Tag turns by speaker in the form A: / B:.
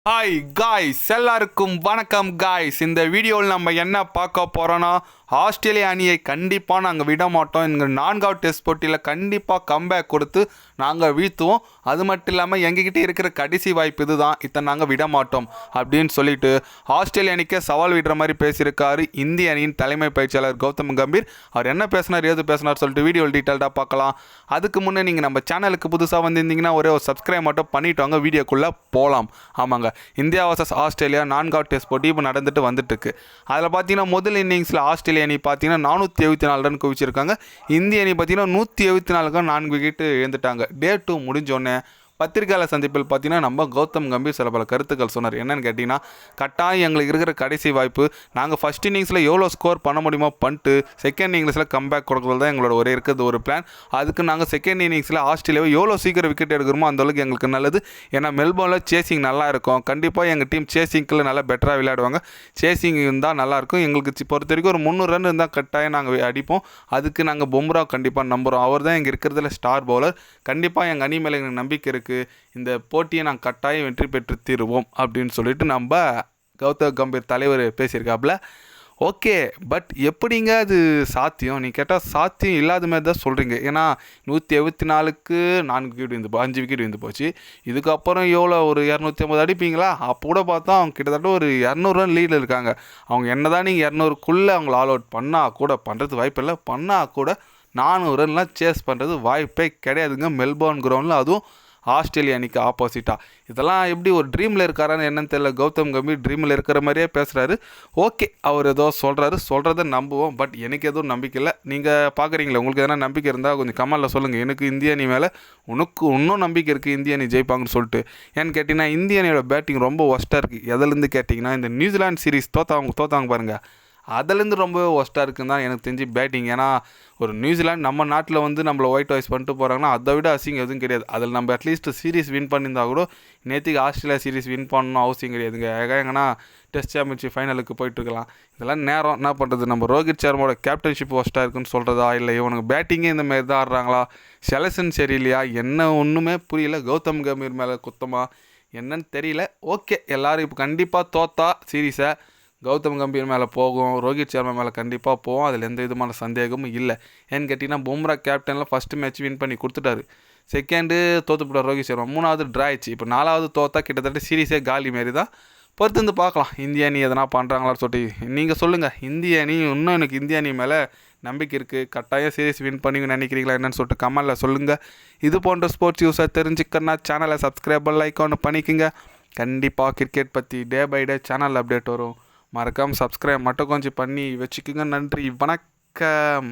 A: Hi guys, எல்லாருக்கும் வணக்கம் guys. இந்த வீடியோவில் நம்ம என்ன பார்க்க போகிறோன்னா, ஆஸ்திரேலியா அணியை கண்டிப்பாக நாங்கள் விட மாட்டோம். எங்கள் 4வது டெஸ்ட் போட்டியில் கண்டிப்பாக கம்பேக் கொடுத்து நாங்கள் வீழ்த்துவோம். அது மட்டும் இல்லாமல் எங்ககிட்ட இருக்கிற கடைசி வாய்ப்பு இது தான், இதை நாங்கள் விட மாட்டோம் அப்படின்னு சொல்லிட்டு ஆஸ்திரேலியா அணிக்கே சவால் விடுற மாதிரி பேசியிருக்காரு இந்திய அணியின் தலைமை பயிற்சியாளர் கௌதம் கம்பீர். அவர் என்ன பேசினார், ஏது பேசினார் சொல்லிட்டு வீடியோவில் டீட்டெயில்டாக பார்க்கலாம். அதுக்கு முன்னே நீங்கள் நம்ம சேனலுக்கு புதுசாக வந்திருந்தீங்கன்னா ஒரே ஒரு சப்ஸ்கிரைப் மட்டும் பண்ணிவிட்டு வாங்க, வீடியோக்குள்ளே போகலாம். ஆமாங்க, இந்தியா வர்சஸ் ஆஸ்திரேலியா 4வது டெஸ்ட் போட்டி இப்போ நடந்துட்டு வந்துட்டுருக்கு. அதில் பார்த்தீங்கன்னா முதல் இன்னிங்ஸில் ஆஸ்திரேலியா அணி பார்த்தீங்கன்னா 474 ரன் குவிச்சிருக்காங்க. இந்திய அணி பார்த்தீங்கன்னா 174 4 விக்கெட்டு இழந்துட்டாங்க. டே 2 முடிஞ்சோடனே பத்திரிகையாளர் சந்திப்பில் பார்த்தீங்கன்னா நம்ம கௌதம் கம்பீர் சில பல கருத்துக்கள் சொன்னார். என்னென்னு கேட்டிங்கன்னா, கட்டாயம் எங்களுக்கு இருக்கிற கடைசி வாய்ப்பு, நாங்கள் ஃபஸ்ட் இன்னிங்ஸில் எவ்வளோ ஸ்கோர் பண்ண முடியுமோ பண்ணிட்டு செகண்ட் இன்னிங்ஸில் கம்பேக் கொடுக்குறது தான் எங்களோட ஒரே இருக்கிறது ஒரு பிளான். அதுக்கு நாங்கள் செகண்ட் இன்னிங்ஸில் ஆஸ்திரேலியாவை எவ்வளோ சீக்கிரம் விக்கெட் எடுக்கிறோமோ அந்தளவுக்கு எங்களுக்கு நல்லது. ஏன்னா மெல்போர்னில் சேசிங் நல்லா இருக்கும். கண்டிப்பாக எங்கள் டீம் சேசிங்கில் நல்லா பெட்டராக விளையாடுவாங்க. சேசிங் இருந்தால் நல்லாயிருக்கும். எங்களுக்கு பொறுத்த வரைக்கும் ஒரு 300 ரன் இருந்தால் கட்டாயம் நாங்கள் அடிப்போம். அதுக்கு நாங்கள் பும்ரா கண்டிப்பாக நம்புகிறோம். அவர் தான் எங்கள் இருக்கிறதுல ஸ்டார் பவுலர். கண்டிப்பாக எங்கள் அணி மேலே எங்களுக்கு நம்பிக்கை இருக்குது. இந்த போட்டியை நாங்கள் கட்டாயம் வெற்றி பெற்று தீருவோம் அப்படின்னு சொல்லிட்டு நம்ம கௌதம் கம்பீர் தலைவர் பேசியிருக்காப்புல. ஓகே, பட் எப்படிங்க அது சாத்தியம்? நீ கேட்டால் சாத்தியம் இல்லாத மாதிரி தான் சொல்கிறீங்க. ஏன்னா 174க்கு 4 விக்கெட் விழுந்து 5 விக்கெட் விழுந்து போச்சு. இதுக்கப்புறம் எவ்வளோ ஒரு 250 அடிப்பீங்களா? அப்போ கூட பார்த்தா அவங்க கிட்டத்தட்ட ஒரு 200 ரன் லீடில் இருக்காங்க. அவங்க என்ன தான் நீங்கள் 200க்குள்ளே அவங்கள ஆல் அவுட் பண்ணால் கூட, பண்ணுறது வாய்ப்பு இல்லை, பண்ணால் கூட 400 ரன்லாம் சேஸ் பண்ணுறது வாய்ப்பே கிடையாதுங்க மெல்போர்ன் கிரவுண்டில், அதுவும் ஆஸ்திரேலியா அணிக்கு ஆப்போசிட்டாக. இதெல்லாம் எப்படி ஒரு ட்ரீமில் இருக்காரான்னு என்னன்னு தெரியல. கௌதம் கம்பீர் ட்ரீமில் இருக்கிற மாதிரியே பேசுகிறாரு. ஓகே, அவர் ஏதோ சொல்கிறத நம்புவோம். பட் எனக்கு எதுவும் நம்பிக்கை இல்லை. நீங்கள் பார்க்குறீங்களா, உங்களுக்கு எதனா நம்பிக்கை இருந்தால் கொஞ்சம் கமெண்டில் சொல்லுங்கள். எனக்கு இந்திய அணி மேலே உனக்கு இன்னும் நம்பிக்கை இருக்குது, இந்திய அணி ஜெயிப்பாங்கன்னு சொல்லிட்டு. ஏன்னு கேட்டிங்கன்னா, இந்திய அணியோட பேட்டிங் ரொம்ப ஒஸ்ட்டாக இருக்குது. எதுலேருந்து கேட்டிங்கன்னா, இந்த நியூசிலாந்து சீரிஸ் தோத்தாங்க பாருங்கள், அதுலேருந்து ரொம்ப ஒஸ்ட்டாக இருக்குன்னு தான் எனக்கு தெரிஞ்சு பேட்டிங். ஏன்னா ஒரு நியூசிலாந்து நம்ம நாட்டில் வந்து நம்மளை ஒயிட் வாய்ஸ் பண்ணிட்டு போகிறாங்கன்னா அதை விட அசிங்கம் எதுவும் கிடையாது. அதில் நம்ம அட்லீஸ்ட் சீரிஸ் வின் பண்ணியிருந்தா கூட நேற்றுக்கு ஆஸ்திரேலியா சீரிஸ் வின் பண்ணணும் அவசியம் கிடையாதுங்க. எங்கன்னா டெஸ்ட் சாம்பியன்ஷிப் ஃபைனலுக்கு போயிட்டுருக்கலாம். இதெல்லாம் நேரம் என்ன பண்ணுறது, நம்ம ரோஹித் சர்மாவோட கேப்டன்ஷிப் ஒஸ்ட்டாக இருக்குன்னு சொல்கிறதா, இல்லை இவனுக்கு பேட்டிங்கே இந்த மாதிரி தான் ஆடுறாங்களா, செலக்ஷன் சரியில்லையா, என்ன ஒன்றுமே புரியல. கௌதம் கம்பீர் மேலே குத்தமா என்னன்னு தெரியல. ஓகே, எல்லோரும் இப்போ கண்டிப்பாக தோத்தா சீரீஸை கௌதம் கம்பீர் மேலே போகும், ரோஹித் சர்மா மேலே கண்டிப்பாக போகும். அதில் எந்த விதமான சந்தேகமும் இல்லை. ஏன்னு கேட்டிங்கன்னா, பும்ரா கேப்டனில் ஃபஸ்ட்டு மேட்ச் வின் பண்ணி கொடுத்துட்டாரு. செகண்டு தோற்றுப்பட்டார் ரோஹித் சர்மா. 3வது ட்ரா ஆயிடுச்சு. இப்போ 4வது தோற்றா கிட்டத்தட்ட சீரீஸே காலி மாரி தான். பொறுத்து பார்க்கலாம் இந்திய அணி எதனா பண்ணுறாங்களான்னு சொல்லிட்டு. நீங்கள் சொல்லுங்கள், இந்திய அணி இன்னும் எனக்கு இந்திய அணி மேலே நம்பிக்கை இருக்குது. கட்டாயம் சீரீஸ் வின் பண்ணி நினைக்கிறீங்களா என்னன்னு சொல்லிட்டு கமெண்டில் சொல்லுங்கள். இது போன்ற ஸ்போர்ட்ஸ் நியூஸை தெரிஞ்சுக்கன்னா சேனலை சப்ஸ்கிரைப் லைக் ஒன்று பண்ணிக்கோங்க. கண்டிப்பாக கிரிக்கெட் பற்றி day by day channel update வரும். மறக்காமல் சப்ஸ்கிரைப் மட்டும் கொஞ்சம் பண்ணி வச்சுக்கோங்க. நன்றி, வணக்கம்.